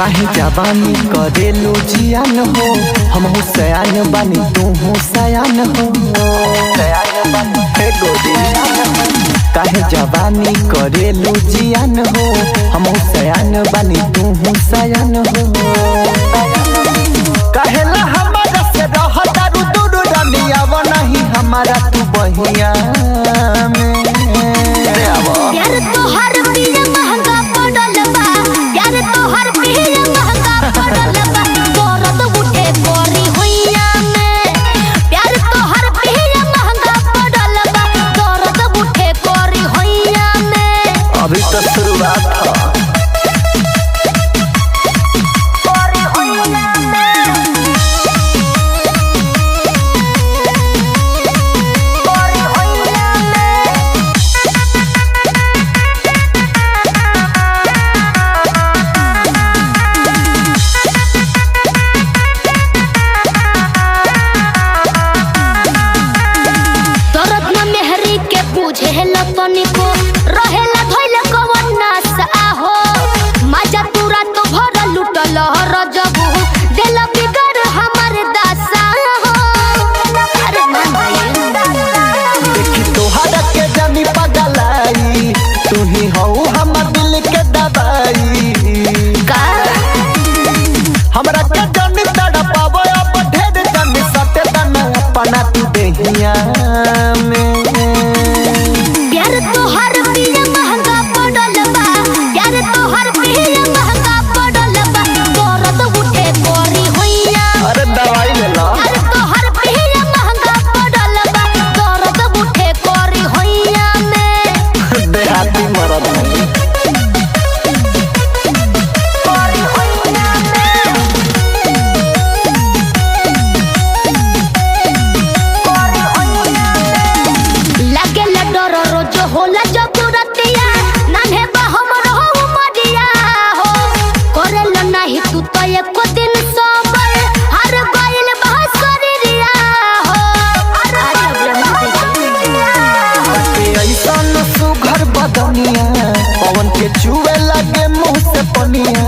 काहे जवानी करेलो जियान हो, हम सयान बानी तू सयान हो। काहे जवानी करेलो जियान हो, हम सयान बानी तू सयान हो। काहेला हमारा से रहता रू दूर रनिया वो नहीं हमारा तू बहिया में। यार तोहर पिया महंगा पड़ल बा, यार तोहर पिया महंगा पड़ल बा, दर्द उठे कोरी हुइया में। यार तोहर पिया महंगा पड़ल बा, दर्द उठे कोरी हुइया में। अभी तो शुरुआत था। कोरी हुइया में, कोरी हुइया में। दर्द न मेहरी के पूछे लतनी को रहेला धइल कवन नासा हो। मजा तुरा तो भर लुटल रजबू दिल बिगड़ हमर दासा हो। अरे मन देखी तोहरा के जानी पगलाई, तू ही हो हमर दिल के दवाई। का हमरा के जानी तड़पावो अब ढेर जानी सटे तना अपना तू देहिया में। यार तोहर पिया महंगा पड़ल बा, यार तोहर पिया महंगा पड़ल बा, दर्द उठे कोरी हुइया। अरे दवाई ले ला। यार तोहर पिया महंगा पड़ल बा, दर्द उठे कोरी हुइया में। देहाती मरद नहीं। कोरी हुइया में, कोरी हुइया में। लागेल डर रोज होला जबरतिया, नान्हे बा हमरो उमरिया हो। करेल नाही तू तो एको दिन सोबर, हर गइल बा शरीरिया हो। के ऐसन सुघर बदनिया, पवन के चुए लगे मुंह से पनिया।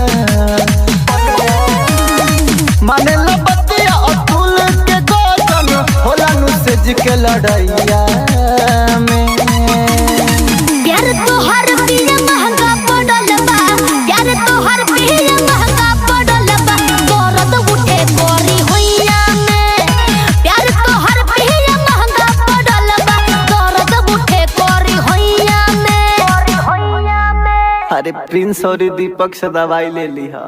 माने लो बतिया अतुल के गोजन, होला नु सेज के लड़ैया में। यार तोहर पिया महंगा पड़ल बा, यार तोहर पिया महंगा पड़ल बा, दर्द उठे कोरी हुइया में। यार तोहर पिया महंगा पड़ल बा, दर्द उठे कोरी हुइया में। अरे प्रिंस और दीपक से दवाई ले ली हा।